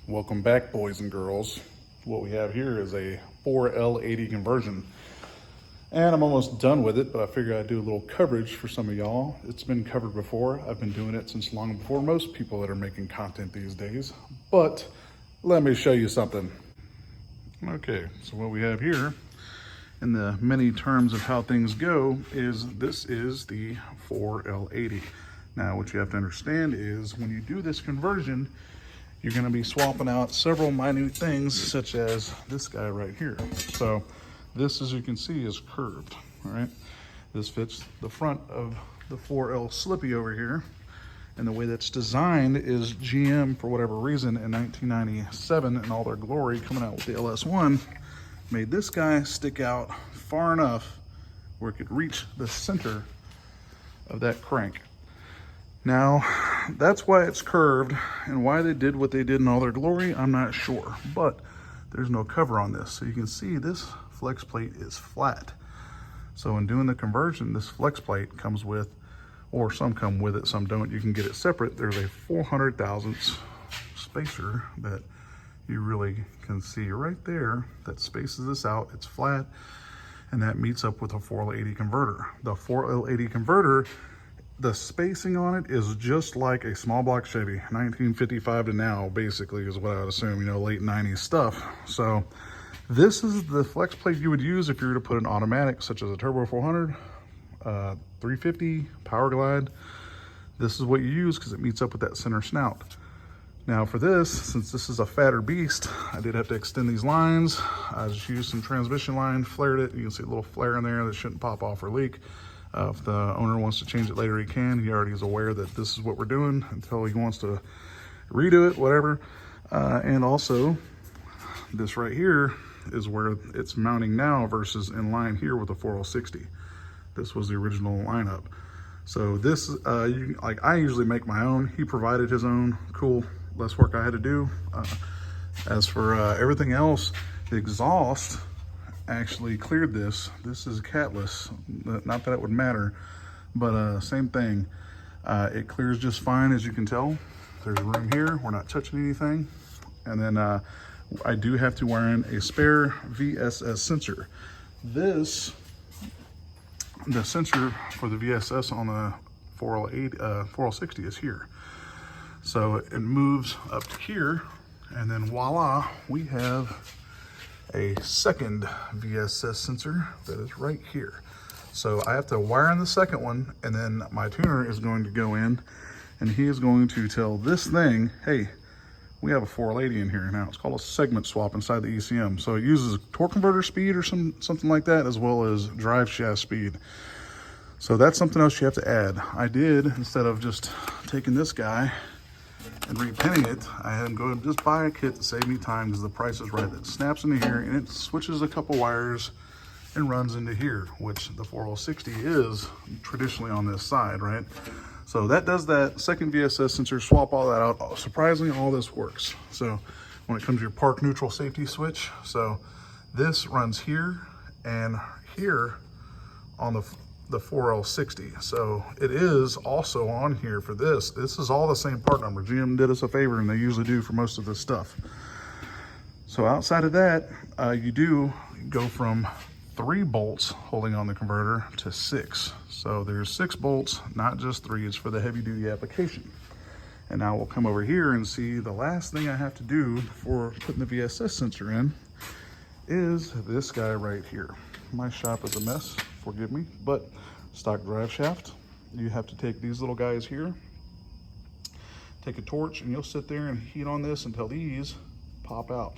Welcome back, boys and girls. What we have here is a 4L80 conversion. And I'm almost done with it, but I figured I'd do a little coverage for some of y'all. It's been covered before. I've been doing it since long before most people that are making content these days. But let me show you something. Okay, so what we have here, in the many terms of how things go, is this is the 4L80. Now, what you have to understand is when you do this conversion, you're going to be swapping out several minute things, such as this guy right here. So this, as you can see, is curved, all right? This fits the front of the 4L Slippy over here. And the way that's designed is GM, for whatever reason, in 1997, in all their glory, coming out with the LS1, made this guy stick out far enough where it could reach the center of that crank. Now, that's why it's curved, and why they did what they did in all their glory, I'm not sure. But there's no cover on this. So you can see this flex plate is flat. So in doing the conversion, this flex plate comes with, or some come with it, some don't. You can get it separate. There's a 400 thousandths spacer that you really can see right there that spaces this out. It's flat, and that meets up with a 4L80 converter. The 4L80 converter, the spacing on it is just like a small block Chevy, 1955 to now, basically, is what I would assume, you know, late 90s stuff. So this is the flex plate you would use if you were to put an automatic, such as a Turbo 400, 350, Power Glide. This is what you use because it meets up with that center snout. Now for this, since this is a fatter beast, I did have to extend these lines. I just used some transmission line, flared it. You can see a little flare in there that shouldn't pop off or leak. If the owner wants to change it later, he can. He already is aware that this is what we're doing until he wants to redo it, whatever. And also, this right here is where it's mounting now versus in line here with the 4L60. This was the original lineup. So this, like I usually make my own. He provided his own. Cool, less work I had to do. As for everything else, the exhaust actually cleared this. This is catless, not that it would matter, but same thing. It clears just fine, as you can tell. There's room here, we're not touching anything. And then I do have to wire in a spare VSS sensor. The sensor for the VSS on the 4L60 is here. So it moves up to here, and then voila, we have a second VSS sensor that is right here. So I have to wire in the second one, and then my tuner is going to go in, and he is going to tell this thing, hey, we have a 4L80 in here now. It's called a segment swap inside the ECM. So it uses torque converter speed or something like that, as well as drive shaft speed. So that's something else you have to add. I did, instead of just taking this guy and repinning it, I had him go and just buy a kit to save me time, because the price is right. It snaps into here and it switches a couple wires and runs into here, which the 4L60 is traditionally on this side, right? So that does that. Second VSS sensor, swap all that out. Surprisingly, all this works. So when it comes to your park neutral safety switch, so this runs here and here on the 4L60. So it is also on here for this. This is all the same part number. GM did us a favor, and they usually do for most of this stuff. So outside of that, you do go from 3 bolts holding on the converter to 6. So there's 6 bolts, not just 3. It's for the heavy duty application. And now we'll come over here and see the last thing I have to do before putting the VSS sensor in is this guy right here. My shop is a mess, forgive me, but stock drive shaft. You have to take these little guys here, take a torch, and you'll sit there and heat on this until these pop out.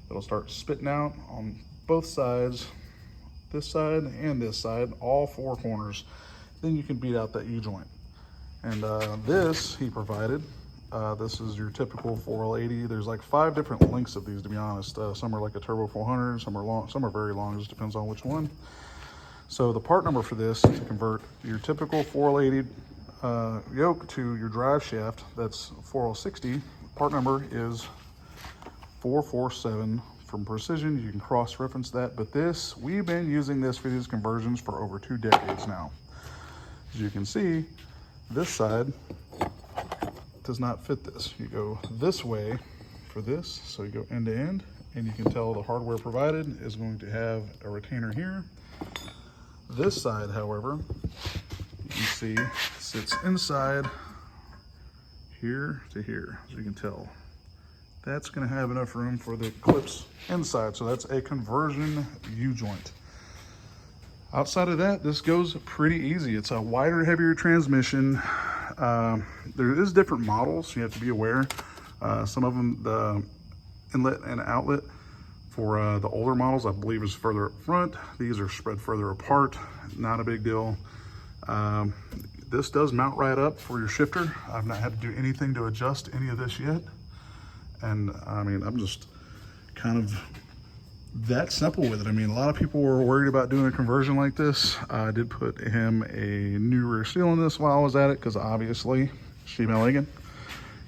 It'll start spitting out on both sides, this side and this side, all 4 corners. Then you can beat out that U-joint. And this he provided. This is your typical 4L80. There's like 5 different lengths of these, to be honest. Some are like a Turbo 400, some are long, some are very long, just depends on which one. So the part number for this, to convert your typical 4L80 yoke to your drive shaft, that's 4L60, part number is 447. From Precision, you can cross-reference that, but this, we've been using this for these conversions for over 2 decades now. As you can see, this side does not fit this. You go this way for this. So you go end to end, and you can tell the hardware provided is going to have a retainer here. This side, however, you can see sits inside here to here, as you can tell. That's going to have enough room for the clips inside, so that's a conversion U-joint. Outside of that, this goes pretty easy. It's a wider, heavier transmission. There is different models, so you have to be aware. Some of them, the inlet and outlet for the older models, I believe, is further up front. These are spread further apart. Not a big deal. This does mount right up for your shifter. I've not had to do anything to adjust any of this yet. And I mean, I'm just kind of that simple with it. I mean, a lot of people were worried about doing a conversion like this. I did put him a new rear seal in this while I was at it, because obviously Chevy.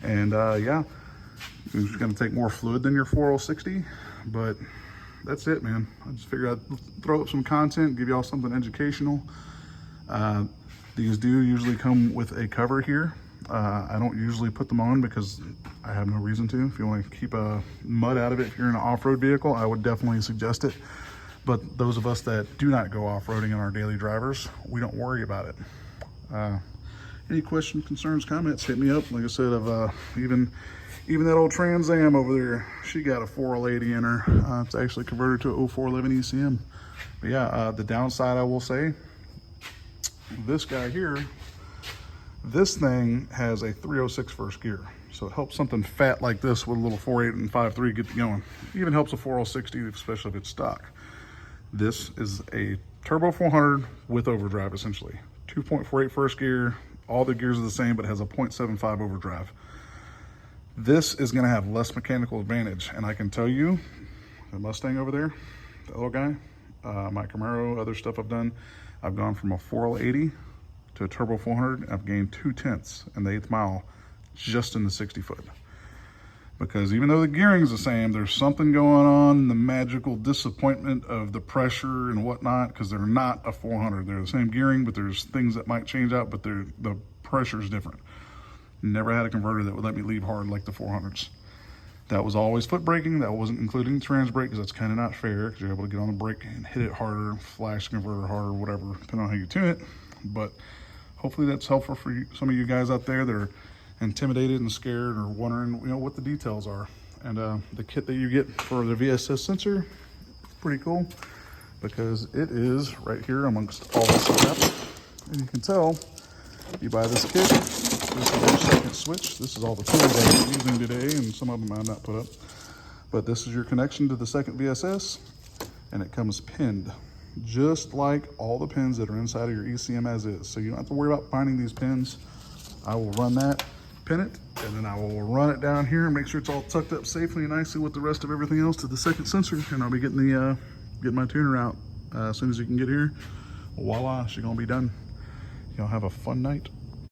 And yeah, it's gonna take more fluid than your 4060, but that's it, man. I just figured I'd throw up some content, give y'all something educational. These do usually come with a cover here. I don't usually put them on because I have no reason to. If you want to keep mud out of it, if you're in an off-road vehicle, I would definitely suggest it. But those of us that do not go off-roading in our daily drivers, we don't worry about it. Any questions, concerns, comments, hit me up. Like I said, I've even that old Trans Am over there, she got a 4L80 in her. It's actually converted to a 0411 ECM. But yeah, the downside I will say, this guy here, this thing has a 306 first gear. So it helps something fat like this with a little 4.8 and 5.3 get going. It even helps a 460, especially if it's stock. This is a turbo 400 with overdrive, essentially. 2.48 first gear, all the gears are the same, but it has a 0.75 overdrive. This is gonna have less mechanical advantage. And I can tell you, the Mustang over there, that little guy, my Camaro, other stuff I've done, I've gone from a 4L80 to a turbo 400. I've gained 2/10 in the 8th mile just in the 60 foot. Because even though the gearing's the same, there's something going on, the magical disappointment of the pressure and whatnot, because they're not a 400. They're the same gearing, but there's things that might change out, but the pressure's different. Never had a converter that would let me leave hard like the 400s. That was always foot braking. That wasn't including the trans brake, because that's kind of not fair, because you're able to get on the brake and hit it harder, flash the converter harder, whatever, depending on how you tune it. But hopefully that's helpful for you, some of you guys out there that are intimidated and scared or wondering, you know, what the details are. And the kit that you get for the VSS sensor, it's pretty cool, because it is right here amongst all this crap. And you can tell, you buy this kit, this is your second switch. This is all the tools I'm using today, and some of them I've not put up. But this is your connection to the second VSS, and it comes pinned, just like all the pins that are inside of your ECM as is. So you don't have to worry about finding these pins. I will run that, pin it, and then I will run it down here and make sure it's all tucked up safely and nicely with the rest of everything else to the second sensor. And I'll be getting getting my tuner out as soon as you can get here. Voila, she's gonna be done. Y'all have a fun night.